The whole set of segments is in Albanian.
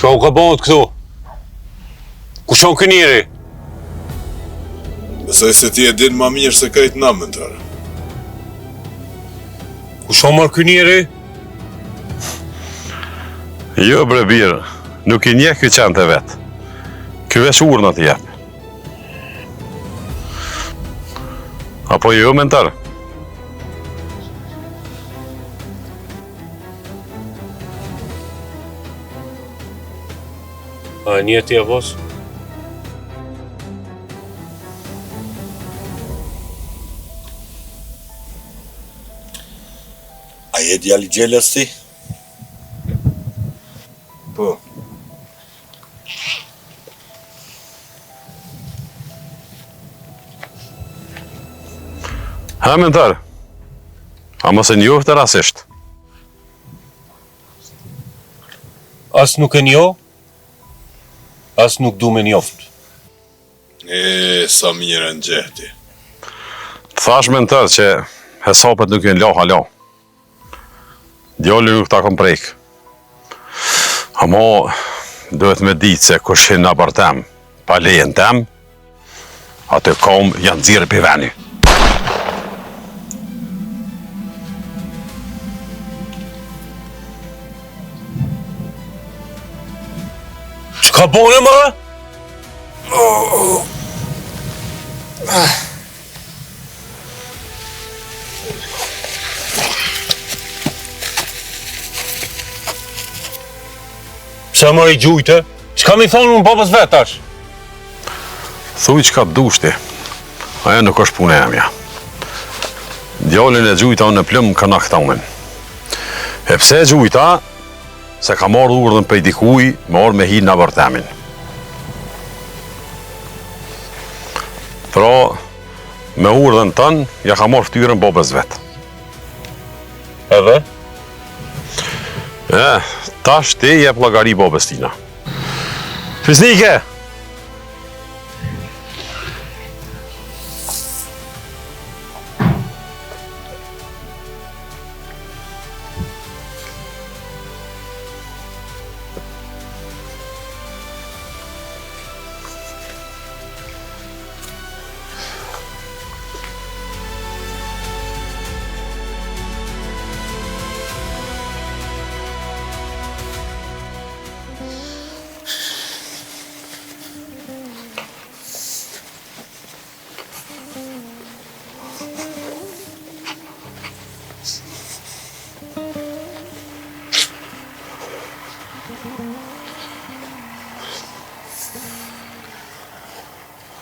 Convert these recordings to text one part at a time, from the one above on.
Çka u ka bëhet këtu? Ku shon ky njeri? Besoj se ti e din ma mirë se krejt na, mentar. Ku shon mor ky njeri? Jo bre birë, nuk I njeh ky qante vet. Ky veç urna t'i jep. Apo jo, mentar? A e njeh ti avos? A je djali gjelës ti? Po. Ha, mentar? A mos e njoft e rasisht? As nuk e njoh, as nuk du me njoft. Sa mirë në gjehti. Thash mentar që hesapet nuk jenë la hala. Djalli nuk ta kom prejk. Amo, duhet me ditë se kush hin në apartem, pa lejen tem, atë kom janë dzirë për veni. Çka bone më? Pse më I gjujtë? Çka mi thonë unë babës vetash? Thuj qka t'dushti, aja nuk është punë e emja. Djallin e gjujta unë në plëmë ka naktonin. E pse e gjujta, se ka marrë urdhën prej dikuj, marrë me hi në apartemin. Pra, me urdhën tënë, ja ka marrë ftyrën babës vetë. Edhe? Tash ti jep llogari babës tina. Fisnike!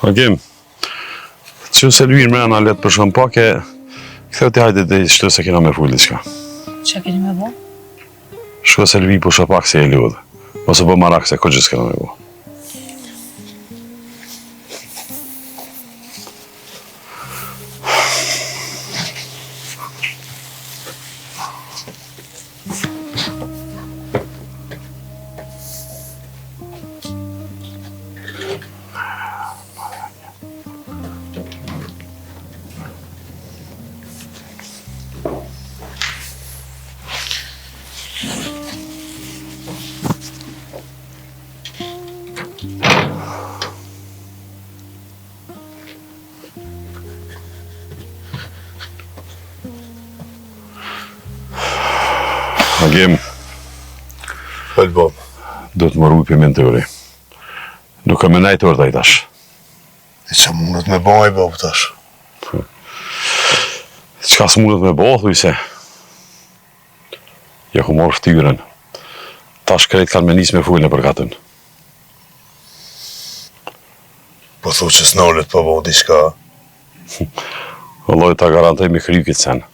Hakim, që se lujnë mrena letë për shumë pak e këtheu t'i hajde dhe shtu se kena me fulli qka. Qa keni me bo? Shko se lujnë për shumë pak se e ljodhe. Mos e po marak se ko gjithë kena me bo. Hakim, Fëll bom. do të më rrujë për mentore. Nuk e me najtë orta I tash. E që mundet me bo e bob tash? Qka s'mundet me bo, thuj se. Ja ku morë ftyrën. Tash krejt kanë me nisë me fullën e përkatën. Po thu që s'nolet po bo diçka. Vëlloj ta garantoj me kry këtë sen.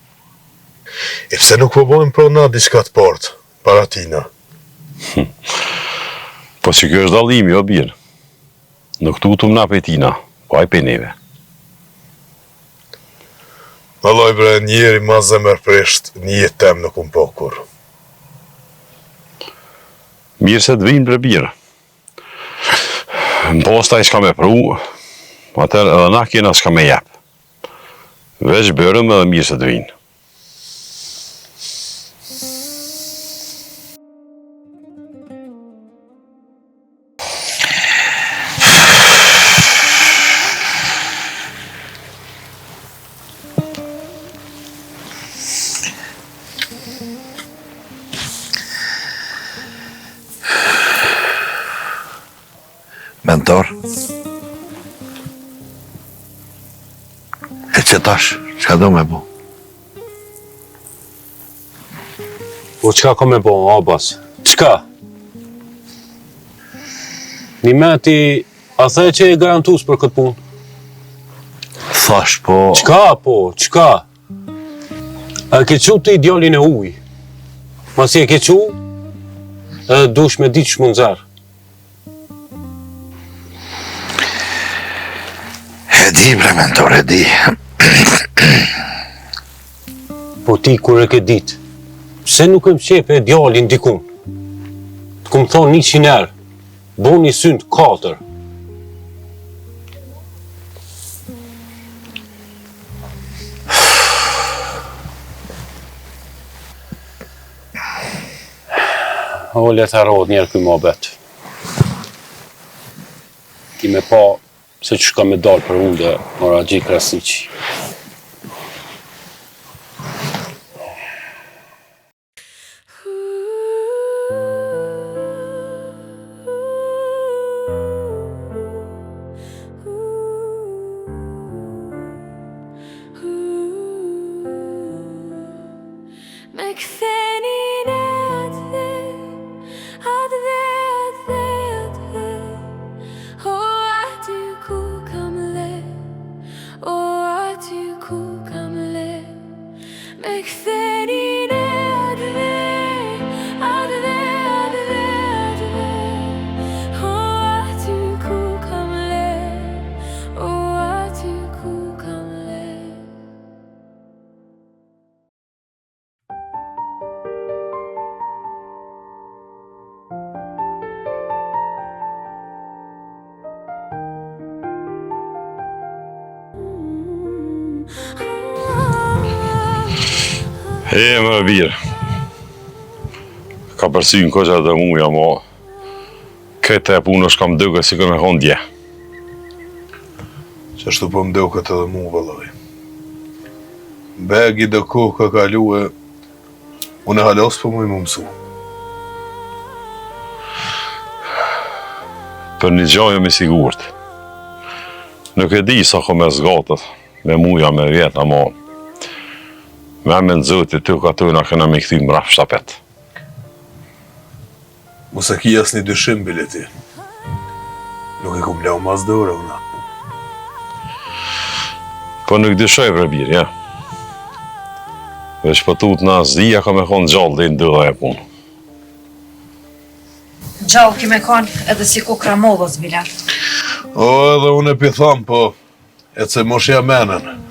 E pse nuk po bojmë pro na diçka të partë, para tina? Po që kjo është dallimi, o birë. Nuk tutum na pe tina, po aj pe neve. Vallaj bre, njeri ma zemër presht, një jetë tem nuk unë po kur. Mirë se të vinë bre birë. Në posta I s'ka me pru, atër edhe na kena s'ka me jep. Veç bërëm edhe mirë se të vinë. mentor. E që tash, çka do me bo? Po çka ka me bo, Abbas? Çka? Nimeti, a the që e garantus për këtë punë? Thash po... Çka po, çka? A ke qu të idealin e uj? Masi e ke qu, edhe dush me ditë shmunzar. E di, bre mentor, e di. Po ti kur e ke ditë, pse nuk e mqepe idealin dikun? Të kum thonë 100 herë, boni synd 4. O, le të harrohet njerë këj mohabet. Ki me pa se që shka me dalë për unë dhe mora gjik Krasniqi. Me ktheni në atë, o aty ku kam le, o aty ku kam le. Me ktheni në atë, o aty ku kam le, o aty ku kam le. E, më birë. Ka përsi në koqa dhe muja, mo këtë e punë është kam dëgë si këmë e honë dje. Qashtu po mdeu këtë edhe mu, vëllaj. Begi dhe kohë ka kalu e unë e halos po mu i më mësu. Për një gjajë me sigurt. Nuk e di sa ko me zgatët, me muja, me vjetë, mo me me nëzëti të ka të na këna me këthi mraf shtapet. Mos e ki asë një dyshim, bileti. Nuk e kum leo mas dore, una. Po nuk dyshoj për birë, ja. Veç pëtut na zdia ka me konë gjallë dhe i ndëdha e punë. Gjallë ki me konë edhe si ku kramovës, Bilar. O, edhe unë e pitham, po, e ce mosh ja menën.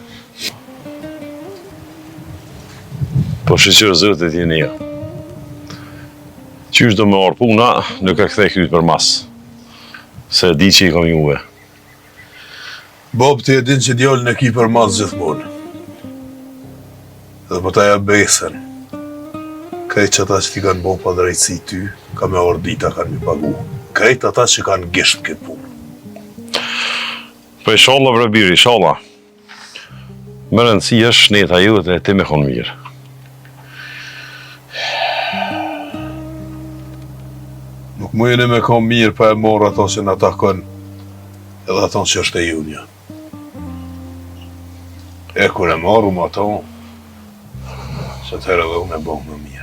Po shqyqyrë zëtit jeni ja. Qysh do me orë puna, nuk e kthej kryt për mas. Se di që i kam juve. Bob, ti e din që djallën e ki për mas gjithmonë. Edhe po ta ja besen. Krejt që ata që ti kanë bo pa drejtësi ty, ka me orë dita kanë mi pagu. Krejt ata që kanë gisht këtë punë. Po inshallah bre birë, inshallah. Më rëndësi është neta ju dhe ti me konë mirë. Nuk mujën e me kam mirë pa e morë ato që në takon edhe ato që është e junja. E kur e marrum ato, që të herë dhe unë e bëhë më mirë.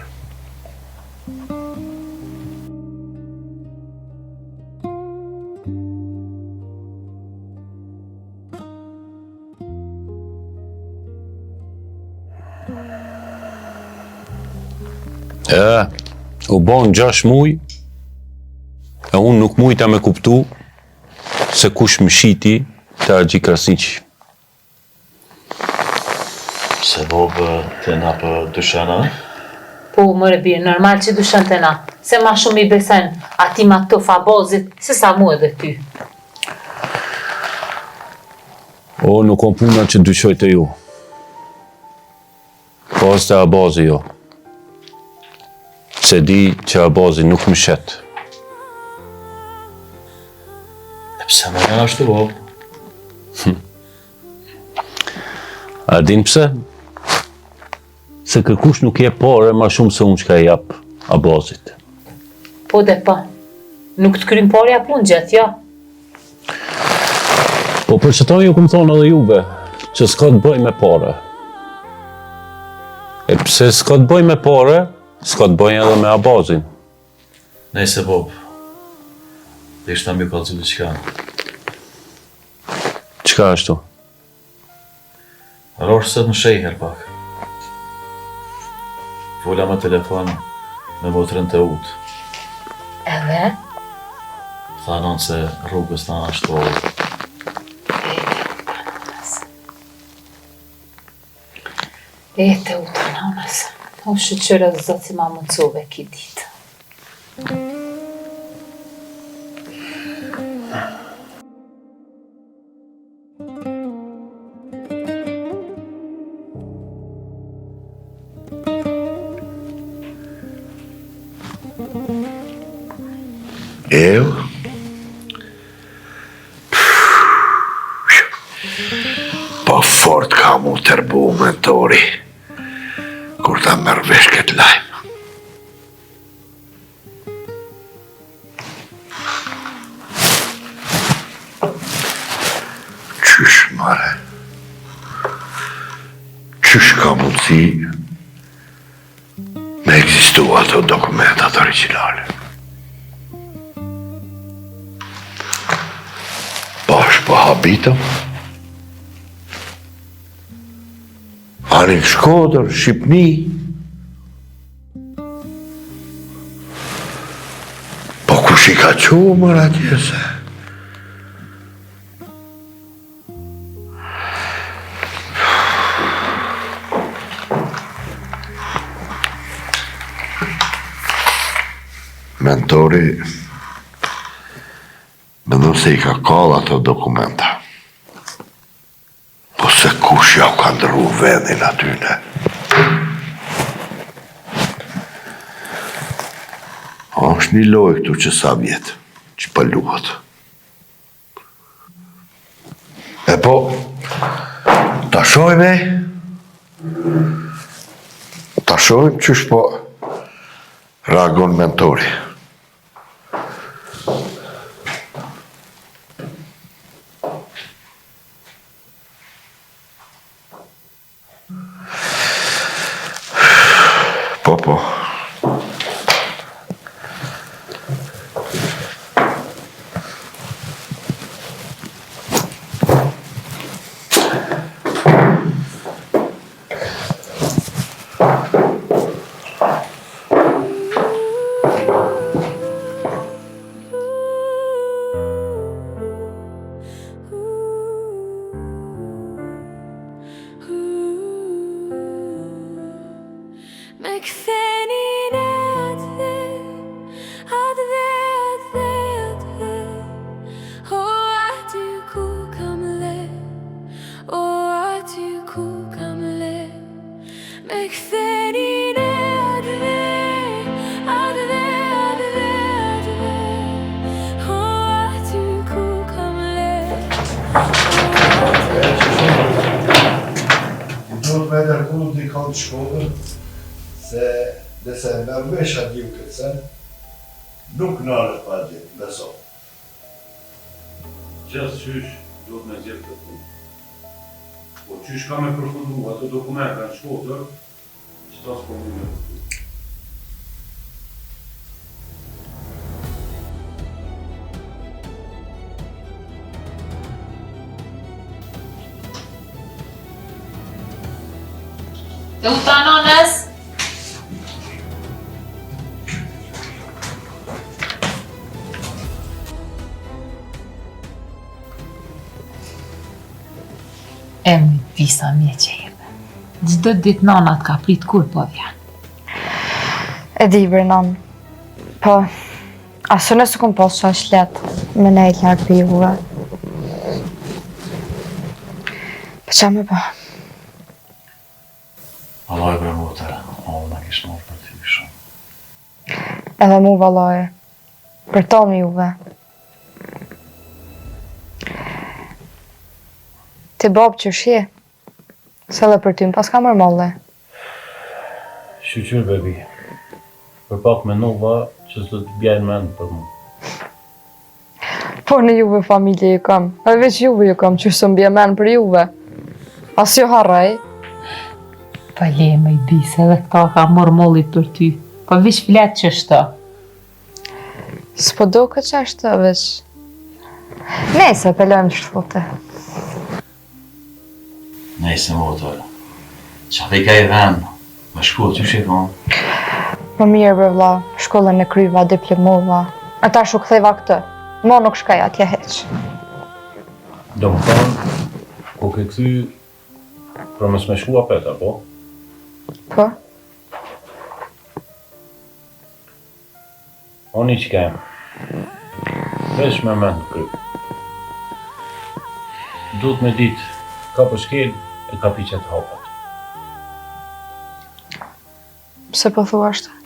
U bon 6 muj, e unë nuk mujta me kuptu se kush më shiti të Agji Krasniqi. Se Bob të na për dyshana? Po, mëre birë, normal që dushen të na. Se ma shumë i besen ati ma të fabozit, se sa mu edhe ty. O, nuk kom puna që dyshoj të ju. Po, është të abazi jo. Se di që abazi nuk më shetë. E pse më në ashtu, Bob? A din pse? Se kërkush nuk je pare ma shumë se unë që ka jap abazit. Po dhe pa, nuk të krym parja punë gjithë, ja. për që ta ju këmë thonë edhe juve që s'ka të bëj me pare. E pse s'ka të bëj me pare, s'ka të bëj edhe me Abazin. Nejse Bob, dhe ishtë mbi kalëzu diçka. Qka ashtu? Rosh se të më shej her pak. Fola me telefon me motrën të ut. Edhe? Thanon se rrugës të ashtohet. Ete u të nanës. U shqyqyre zëtë si ma mundësove ki ditë. Eu? Po fort ka mu tërbu mentori kur ta merr vesh këtë lajm. Qysh mare? Qysh ka mundësi me ekzistu ato dokumentat originale? Po habitëm? Ani në Shkodër, Shqipni? Po kush i ka qumër atje se? Mentori mendon se i ka kall ato dokumenta. Po se kush ja ka ndrru vendin atyne? Është një lojë këtu që sa vjetë, që pëlluat. E po, ta shojme, ta shojmë qysh po reagon mentori. Po. Me ktheni në atë, o aty ku kam le, o aty ku kam le. Me ktheni në atë, o aty ku kam le. Do me nërku një kanë Shkodër, se nëse mërë vesh ati u këtë sen, nuk nërët pa gjithë, beso. Qësë qysh do të me gjithë të punë. Po qysh ka me përfundu ato dokumenta në Shkodër, që ta s'po mu me përfundu. Të u të nanës? Emri visa mje që jebe. Gjdo ditë nanat ka prit kur po vjen. E di bre nan. Po, asë nësë kom posë që është letë me nejtë lartë për juve. Po qa me po? Valoj bre motër, o në kishë morë për ty shumë. Edhe mu valoj, për tonë juve. Ti bob që shje, se dhe për ty më pas ka mërë molle. Shqyqyr bebi, për pak me nova që s'do të bjerë mend për mu. Po në juve familje ju kam, e veç juve ju kam, që së mbje men për juve. As ju harrej. Pa le me i bise dhe këta ka morë molli për ty. Pa vish flet që shto. S'po do këtë që është veç. Nese, pelojmë shtote. Nejse motor. Qa dhe ka i dhenë, më shku, që shikon? Më mirë bre vlla, shkollën e kryva, diplomova. Ata shu ktheva këtë. Mo nuk shkaj atje heq. Do më thonë, ku ke këthy për mos me shku apet, apo? Po? Oni që kemë, vesh me mend kry. Duhet me ditë, ka për shkel e ka piqet hapat. Pse po thua ashtë?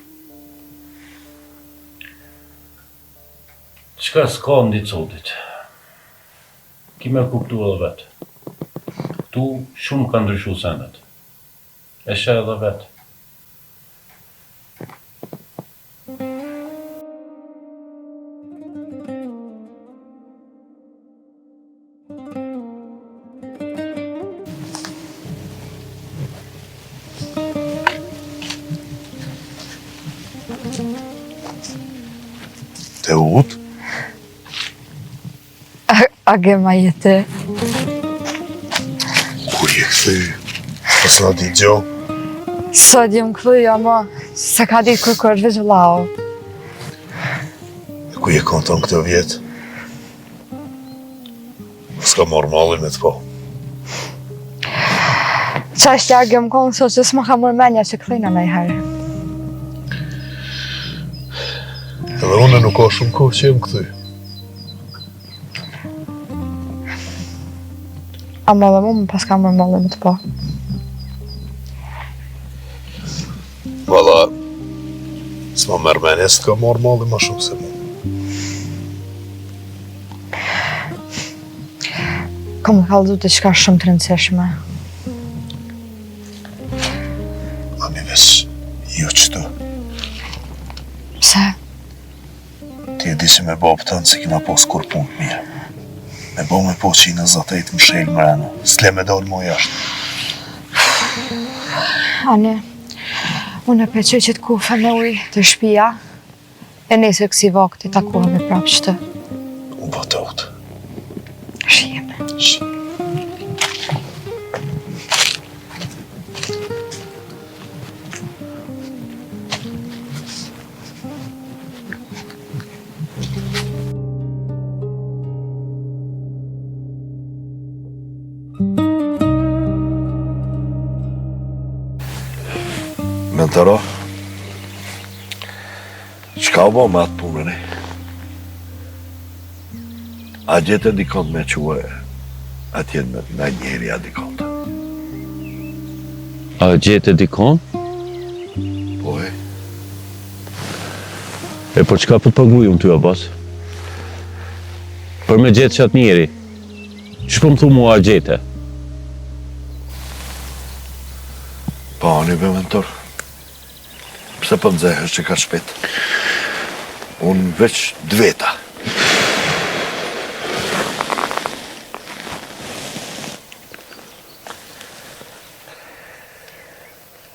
Qka s'ka në ditë sotit? Ki me kuptu edhe vetë. Këtu shumë ka ndryshu senet. E shë edhe vetë. Te ut? A gema jetë. Kur je këthy? Pas në di gjo? Sot jem këthy, ama se ka ditë kërkër veç vlau. E ku je konton këtë vjetë? S'ka morë malli me të po. Qa është largë më konë sot që s'ma ka mërë menja që këthejna në i herë. Edhe une nuk ka shumë kohë që jem këthy. Ama dhe mu më pas ka mërë malli me të po. Valla, s'ma merë menja s'të ka morë malli ma shumë se mu. Kom kallëzu të qka shumë të rëndësishme. Ami vesh, jo qëto. Pse? Ti e di që me babë tënë si kina pos kur punë të mirë. Me bo me po që i në zatejt më shelë mrena. S'le me dollë mo jashtë. Ani, unë e peqoj që të kufe me ujë të shpia, e nesër kësi vakti takohemi prapë qëtë. U bo të utë. Shijeme. Mentaro, qka u bo me atë punën e? A gjete dikont me quë atje në njeri a dikont? A gjete dikon? Po e? E po qka për të paguj unë ty, Abbas? Për me gjetë qatë njeri, që po më thu mua a gjete? Pa, një be mentor. Pse po nxehesh që ka shpet? Unë veç dveta.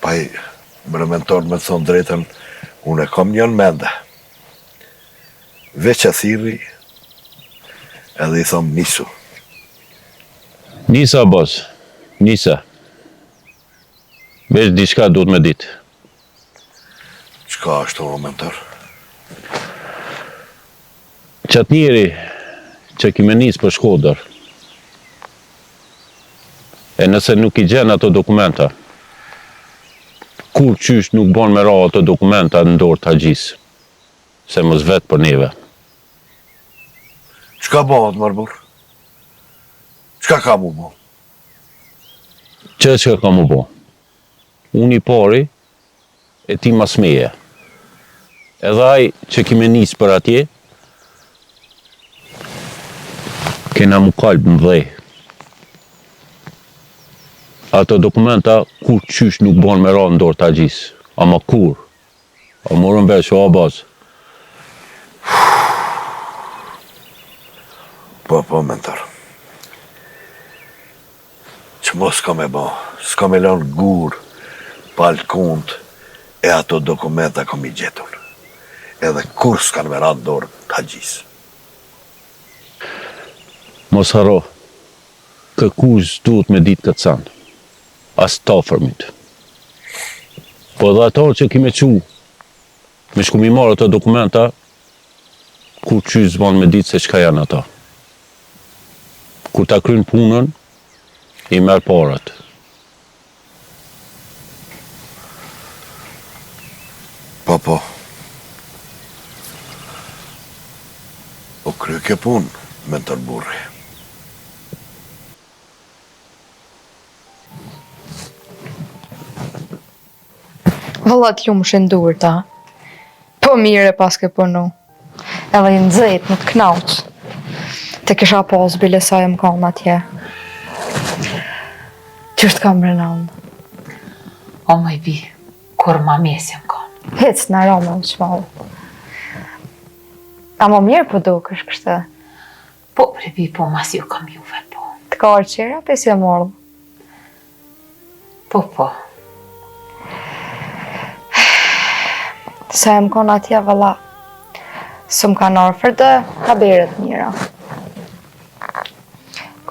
Paj, bre mentor me thonë drejten, unë e kom njën mende. Veç e thiri, edhe i thomë nisu. Nisa, Abbas, nisa. Veç diçka duhet me ditë. Qka është o mentor? Qatë njeri që kime nisë për Shkodër, e nëse nuk i gjen ato dokumenta, kur qysh nuk bon me ra ato dokumenta në dorë të hagjisë, se mos vetë për neve. Qka bëhat, Marbur? Qka ka mu bo? Që ka mu bo? Unë i pari, e ti mas meje. Edhe aj që kime nisë për atje, kena mu kalbë më dhej. Ato dokumenta kur qysh nuk bon me ra në dorë të hagjisë. Ama kur? A morën vesh o Abbas. Po, mentor. Që mos s'ka me ba, s'ka me lanë gur, balkont, e ato dokumenta kom i gjetur. Edhe kur s'kan me ratë dorë të hagjis. Mos haro, kërkush duhet me ditë këtë sanë. As të afërmit. Po edhe ato që kime qu, me shku mi marrë të dokumenta, kur qysh zban me ditë se qka janë ata. Kur ta krynë punën, i merë parat. Po. O kry ke punë, mentor burri. Valla t'lu më shëndur ta. Po mire pas ke punu. Edhe i nëzit, në të knauq. Te kisha pas bile sa jem kam atje. Qështë kam Renan? O më i bi, kur ma mesjem kanë. Hec në rama më qmalë. A më mirë po do kësh kështë? Po, prebi, po, mas ju kam juve, po. Të ka arqera, pes jo morë. Po. Se më konë atje valla, së më kanë orfer dhe haberet mira.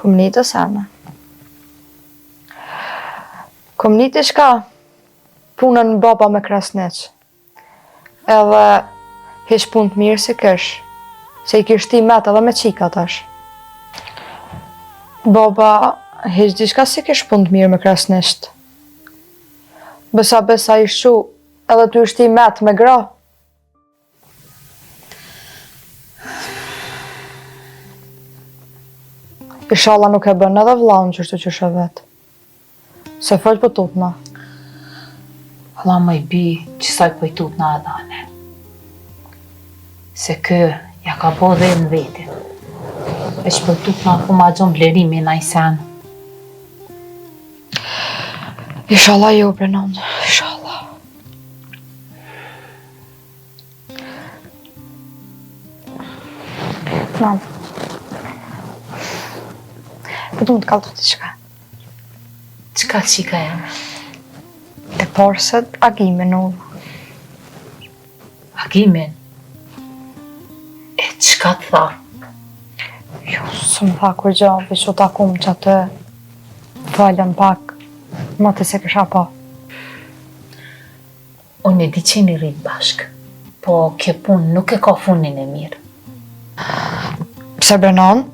Komunitë sene. Komunitë shka punën baba me krasniq. Edhe hish punë të mirë si kësh, se i kishti met edhe me qika tash. Baba hish diçka si kish punë të mirë me krasnisht. Besa i shu, edhe ty ishti met me gra. Inshallah nuk e bën edhe vllaun qështu që shë vetë. Se fëll për tutna. Valla më i bi, qësaj për i tutna adane. Se kë, ja ka bo dhe në vetin. Veç për tutna ku ma gjon blerimi na i sen. Inshallah jo, Brenon, inshallah. Mam. Po du më të kaltu të qka. Qka qika jam? E porset agimin ullë. Agimin? E qka të tha? Jo, së më tha kur gjavi që takum që atë falem pak, më të se kësha pa. Unë e di që një rritë bashkë, po kjo punë nuk e ka funin e mirë. Pse Brenon?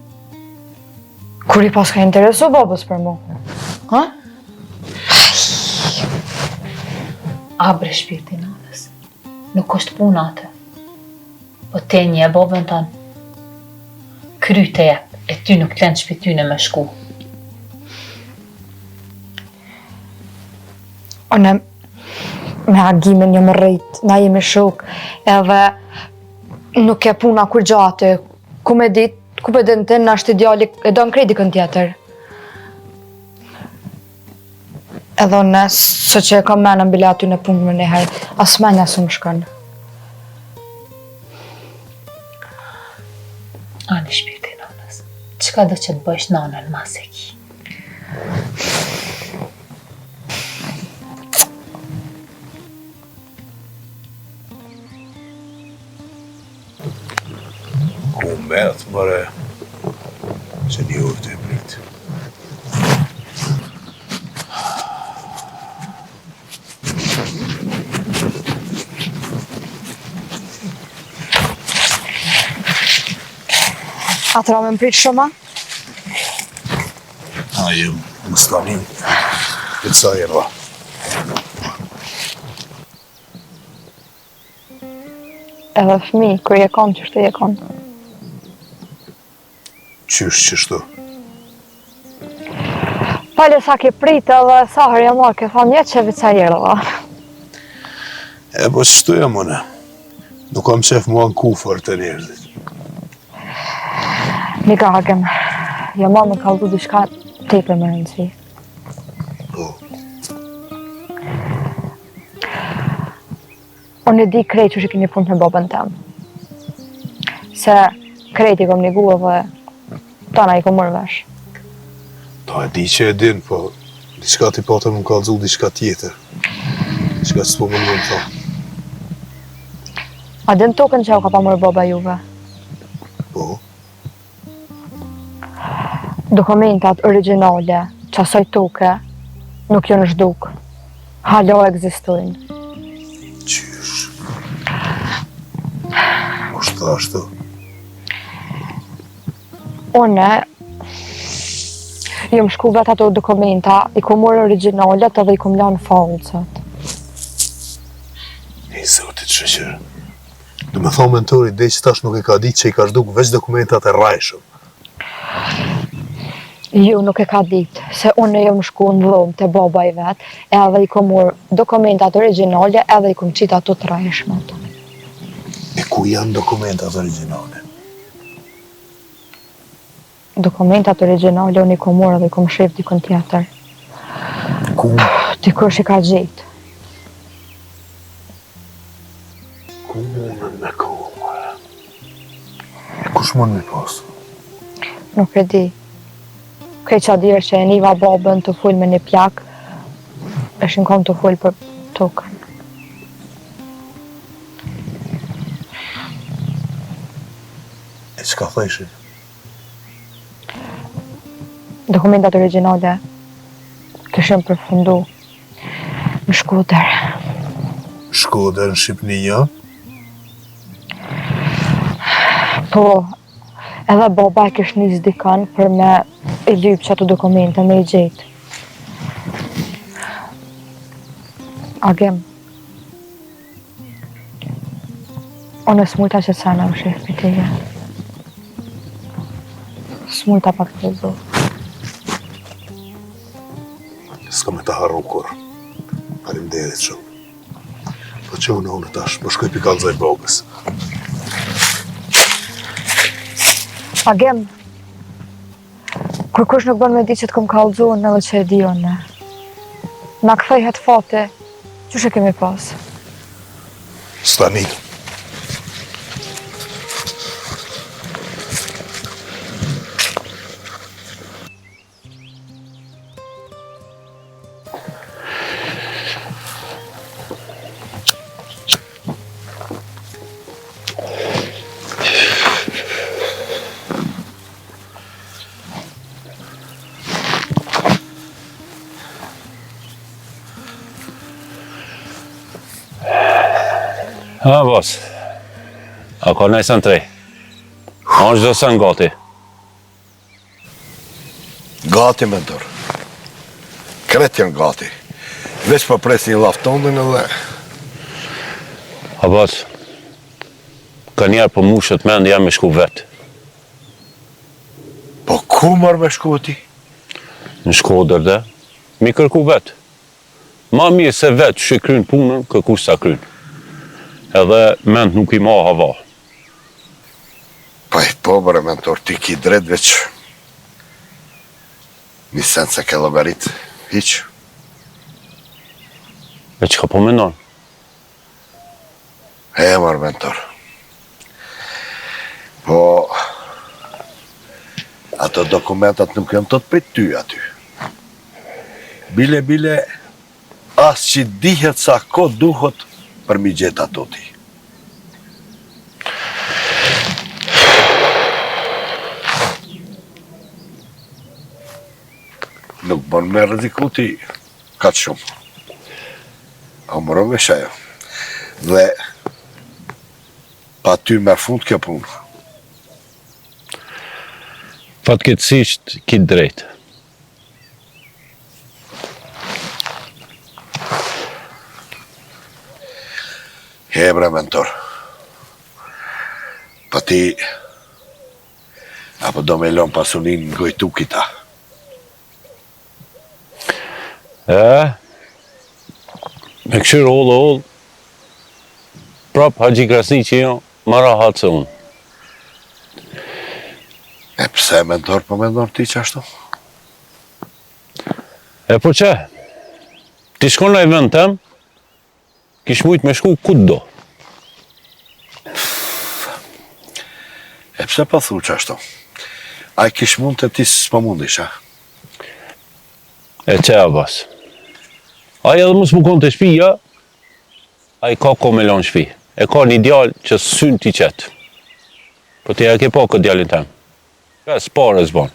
Kur i pas ka interesu babës për mu? Ha? Abre shpirtin anës. Nuk është puna atë. Po te një e babën tanë. Kry të jep, e ty nuk të lenë shpirtyne me shku. One me agimin një më rrit, na jemi shuk, edhe nuk e puna kur gjatë, ku me dit, ku pe din të në ashtë ideali, e do në kredi kën tjetër. Edhe unë, së që e kam menën bile aty në punë më njëherë, as menja së më shkënë. Ani shpirtin anës, qka do që të bëjsh nanën mas e ki? Ku metë, mëre, që një urë të e pritë. Atëra me më pritë shumë? A jem, më stanin, e të sa jera. Edhe fëmi, kër je konë, qështë je konë? Qysh qështu? Pale sa ke pritë edhe sa herë jam marrë, ke thonë jetë që vica jera. E po qështu jam une? Nuk kam qef mua në kufër të njerëzit. Një gagem, jo ma më kaldu diçka tepe më rëndësi. Po. Unë e di krejt që keni punë me babën tem. Se krejt i kom një gu edhe Tana i ku mërë vesh. Ta e di që e din, po diçka ti patër më kallëzu diçka tjetër. Diçka që s'po më në tha. A din tokën që u ka pa mërë baba juve? Po, Dokumentat originale që asoj toke nuk jo në zhduk. Halo ekzistojnë. qysh. Po shta ashtu. Une, jëm shku vet ato dokumenta, i ku morë originalet edhe i ku mlanë falcët. I zotit shëqër. Du me thonë mentori, dhe që tash nuk e ka ditë që i ka zhduk veç dokumentat e rajshëm. Ju nuk e ka ditë, se unë jëm shku në dhomë të baba i vetë, edhe i ku morë dokumentat originale edhe i ku më qitë ato të rajshmet. E ku janë dokumentat originale? Dokumentat originale unë i ku morë edhe i ku më shif dikon tjetër. Ku? Dikush i ka gjitë. Ku mundën me kohë? E kush mund me pasë? Nuk e di. Krej qa dirë që e niva babën të full me një plak, e shinkom të full për tokën. E çka thëshin? Dokumentat originale këshën përfundu në Shkodër. Shkodër në Shqipni, ja? Po, edhe baba e kësh njës dikan për me i lypë që ato dokumente me i gjetë. Agem. Unë s'mujta që të sana më shef për teje. S'mujta pa të përzo. S'ka me të harru kur. Faleminderit shumë. Po që unë tash, më shkoj pikal zaj babës. Agem, kur kush nuk bën me di që të kom kallëzohen edhe që e di unë. Na kthejhet fati, qysh e kemi pas? Stani. Ha, bos. A ka nesën 3. A është do sen gati? Gati, mentor. Kret janë gati. Veç po presin laftonin edhe... Ha, bos. Ka njerë për mushët mend jam me shku vetë. Po ku marrë me shku ti? Në Shkodër dhe, mi kërku vetë. Ma mirë se vetë që krynë punën, kërku sa krynë. Edhe mend nuk i ma hava. Pa i po, bre, mentor, ti ki drejt veç... Një sen se ke logarit, hiq. E që ka po menon? E marrë, mentor. Po... Ato dokumentat nuk janë të prit ty aty. Bile, as që dihet sa ko duhet për mi gjetë ato ti. Nuk bën me rreziku ti katë shumë. A më rëve shajo. Dhe pa ty merë fund kjo punë. Fatkeqësisht ki drejtë. Bre, mentor. Pa ti... Apo do me lon pasunin në gojtu kita. Me këshirë ollë, prap Haxhi Krasni që jo, ma rahat se unë. E pse, mentor, po mendon ti që ashtu? E po që, ti shkon në i vend tem, kish mujt me shku ku do. E pse pa thu që ashtu? A kish mund të ti s'po mundish, a? E që Abbas? Aja edhe mos më konë të shpija, a i ka komelon shpi. E ka një djallë që synë t'i qetë. Po t'i e ke po këtë djallin temë. Ka s'pare s'bon.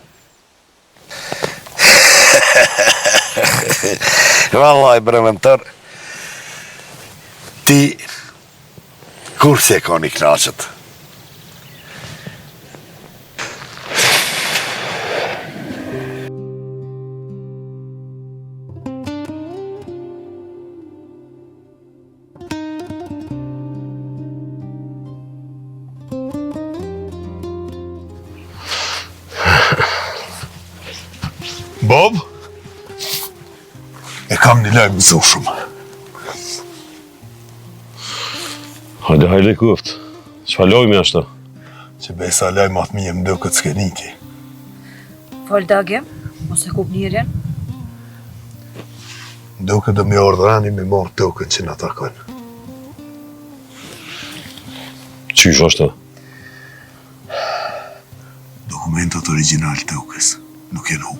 Vallaj, bre mentor, ti kur se ka një knaqët? Bob? E kam një lajmë zë shumë. Hajde, hajde kuft. Çfarë lojmë ashtë? Që besa lajmë atë mije më do këtë s'keniti. Fol dagje, ose kup njërin. Do këtë do mi ordrani me marë tokën që në takon. Qysh është? Dokumentat original tokës nuk jenë hupë.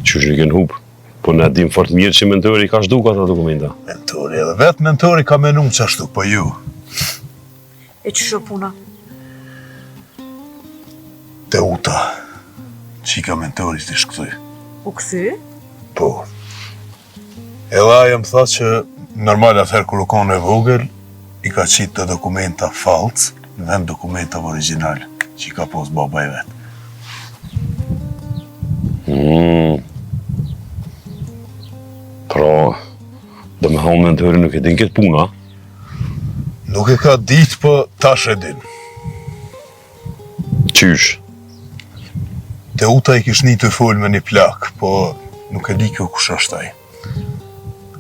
Qysh nuk jenë hupë? Po ne dim fort mirë që mentori ka shduka ata dokumenta. Mentori, edhe vetë mentori ka menum që ashtu, po ju. E që shë puna? Te uta, qika mentori të shkëtoj. U këthy? Po. Edhe aja më tha që normal atëherë kur u konë e vogël, i ka qitë të dokumenta falc në vend dokumenta original, që i ka posë baba e vetë. Pra, dhe me thonë mentori nuk e din këtë puna? Nuk e ka ditë, po tash e din. Qysh? Te uta i kish një të folë me një plak, po nuk e di kjo kush është ai.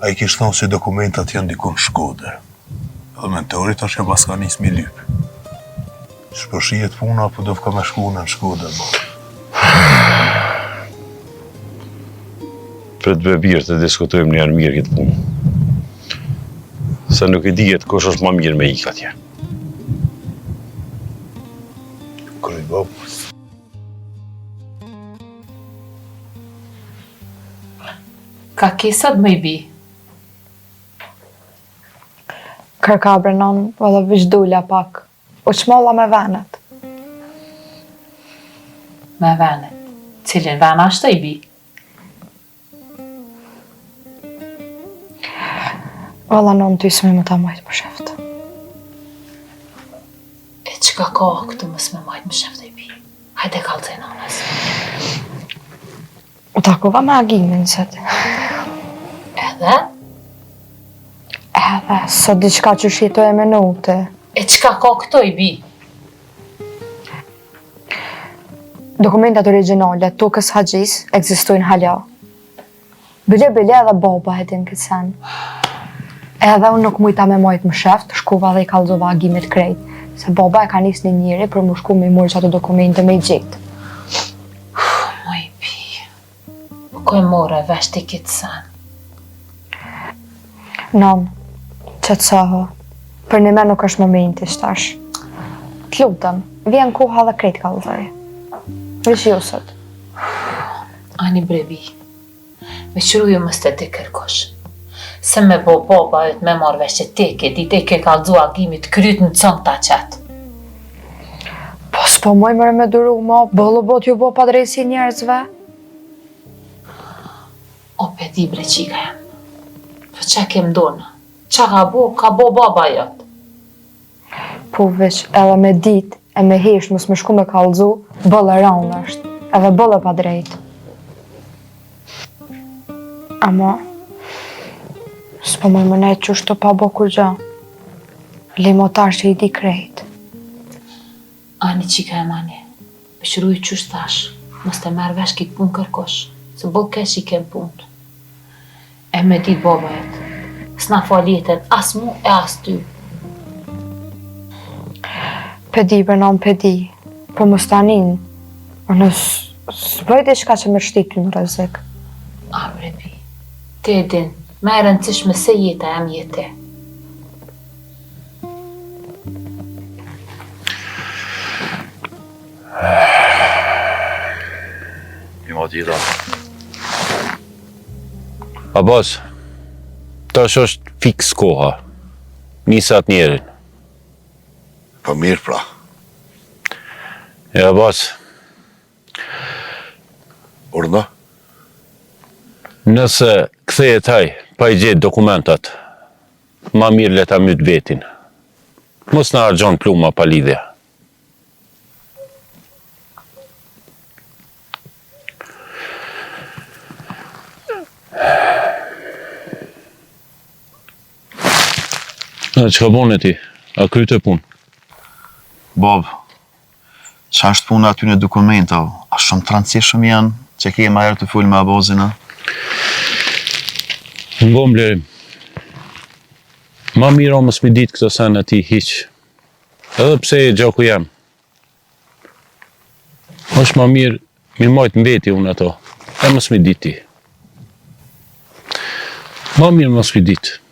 A i kish thonë që dokumentat janë dikon Shkodër. Edhe mentori tash e pas ka njës mi lypë. Shpërshijet puna, po do ka me shku në Shkodër, bo. Për të bebirë të diskutojmë njerë mirë këtë punë. Se nuk i dihet kush është ma mirë me ika atje. Kërë i bob. Ka kesat më i bi? Kërka brenon, valla vish dulja pak. O qmolla me venet. Me venet. Cilin ven ashtë i bi? Valla non ty s'me më ta majtë më sheftë. E qka ka këtu më s'me majtë më sheftë i bi? Hajde kalë të e nanës. U takova me agimin, sëti. Edhe? Edhe, sot diçka që shjetoj e minute. E qka ka këtu i bi? Dokumentat originale, tokës Haxhis, ekzistojnë hala. Bile edhe baba e din këtë sen. Edhe unë nuk mujta me majtë më sheft, shkuva dhe i kalzova agimit krejt, se baba e ka nis një njëri për më shku me i murë që ato dokumente me i gjitë. Moj bi, ko e more vesh të kitë sen? Non, që të soho, për një me nuk është momenti shtash. Të lutëm, vjen koha dhe krejt kalzoj. Vish ju sot. Ani brebi, me qëruju më së të kërkosh. Se me bo baba e të me marrë vesh që teke, di teke kalzu agimit kryt në cënë ta qetë. Po s'po moj mërë me duru ma, bëllu bot ju bo pa drejsi njerëzve. O pe di bre qika jam, po që kem dona, që ka bo baba jëtë. Po veç edhe me dit e me hesh mos me shku me kalzu, bëllë raunë është, edhe bëllë pa drejt. Ama, s'po më mënet që shto pa bo kur gja. Limotar që i di krejt. Ani qika e mani, me shruj që thash, mos të merë vesh kitë punë kërkosh, se bëllë kesh i kem punët. E me dit baba jetë, s'na faljetën as mu e as ty. Pedi, Bernon, pedi, po më stanin, në s'bëjt e shka që më shtitu në rëzik. A brebi, te din, me e rëndësishme se jeta jam jetë. i ma gjitha. Abbas, tash është fiks koha. Nisat njerin. Po mirë pra. E Abbas, Urna? nëse kthehet ai, pa i gjetë dokumentat, ma mirë le ta myt vetin. Mos na harxhon pluma pa lidhje. Çka bone ti? A kryte punë? Bob, qa është puna aty në dokumenta? A shumë të rëndësishëm janë që ke ma herë të full me Abozina? Ngo mblerim. Ma mira mos mi ditë këto sen e ti hiq. Edhe pse e gjaku jam. është ma mirë mi majtë mbeti unë ato. E mos mi ditë ti. Ma mirë mos mi ditë.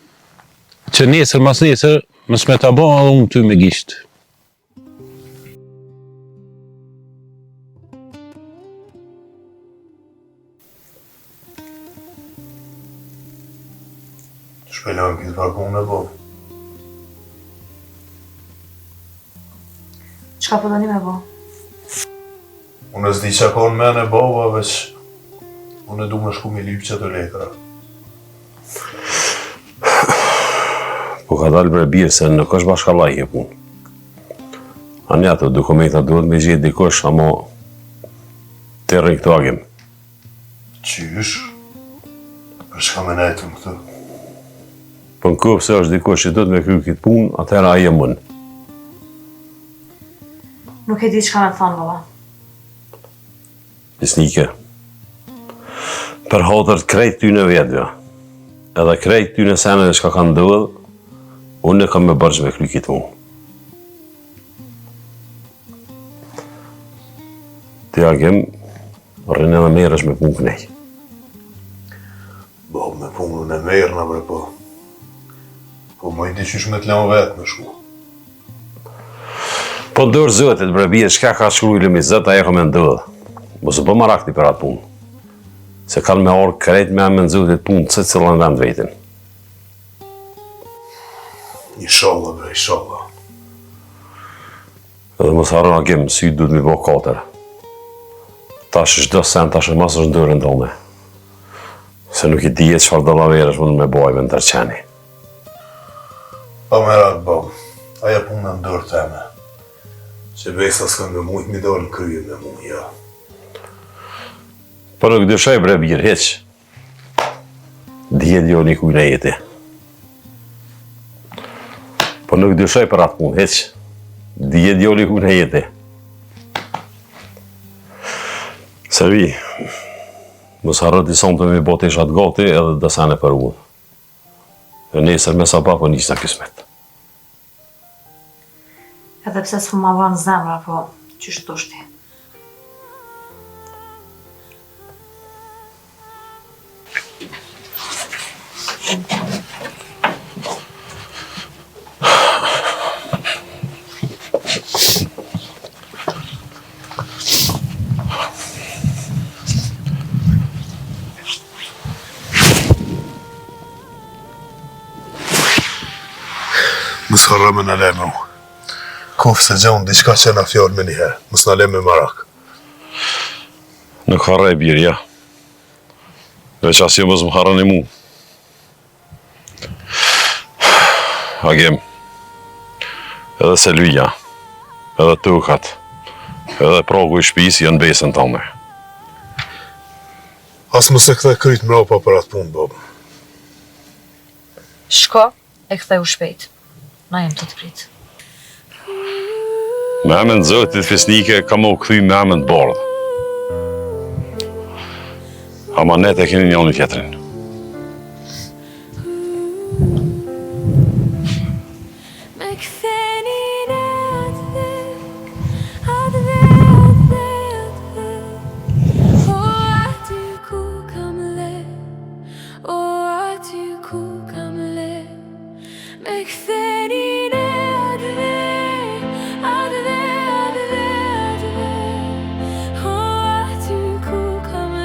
Që nesër mas nesër, mos me ta bon edhe unë ty me gisht. Shpelojmë këtë vakun me bo. Çka po doni me bo? Unë s'di që ka në mene bova, veç unë du me shku mi lypë që të letra. Po ka dalë bre birë se nuk është bashkallaj e punë. Ani ato dokumenta duhet me gjithë dikosh, amo të rri këto agim. Qysh? Për shka me nejtë më këtu? Po në kopë se është dikosh që duhet me kry këtë punë, atëhera aje mënë. Nuk e di çka me thonë, baba. Pisnike. Për hotër krejt ty në vetëve, edhe krejt ty në seneve që ka kanë ndodhë, unë e kam me bërgjë me kry këtë punë. Ti agim, rrinë edhe merësh me punë kënej. Bo, me punën e merë në bre po. Po më i di qysh me t'lem vetë me shku. Po dërë zëtit, bre bje, shka ka shkru i lëmi zët, aje ka me ndodhë. Mos bë marakti për atë punë. Se kanë me orë krejt me amë nëzutit punë të cilën vend vetin. Inshallah, bre, inshallah. Edhe mos harro agim, sy duhet mi bo 4. Tash çdo sen, tash mas është ndërën tonë. Se nuk i dihet çfarë dallaverësh mund me bojë në tërqeni. Pa me ratë, bo. Aja punë në ndërë teme. Që besa s'kan me mujtë mi dorë në kryje me mujtë, ja. Po nuk dyshoj bre birë, heq. Dihet jo një kujnë e jeti. Po nuk dyshoj për atë punë, heq. Dihet jo një kujnë e jeti. Servi, mos harro t'i sonë të mi bote ishat gati edhe dësane për unë. E nesër me sabah po njështë në kismet. Edhe pse s'fu ma vanë zemra, po qysh të shti. Mësë harra me në leme u. Kofë se gjonë diçka që na fjallë me njëherë. Mësë në leme marak. Nuk harra e birë, ja. Veç asjo mos më harrani mu. Agim. Edhe Selvija. Edhe Tukat. Edhe progu i shpis janë besën tonë. Asë mëse këthe kryt mrapa për atë punë, Bob. Shko, e ktheu shpejt. Na jem të pritë. Me emën Zotit Fisnike ka më u kthy me emën të bardhë. Ama ne të keni njënë tjetrin. Come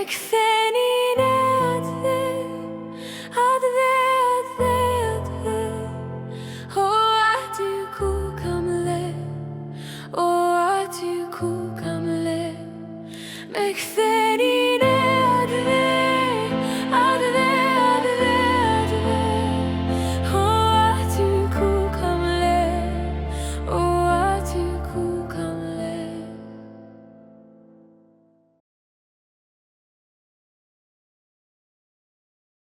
me kthe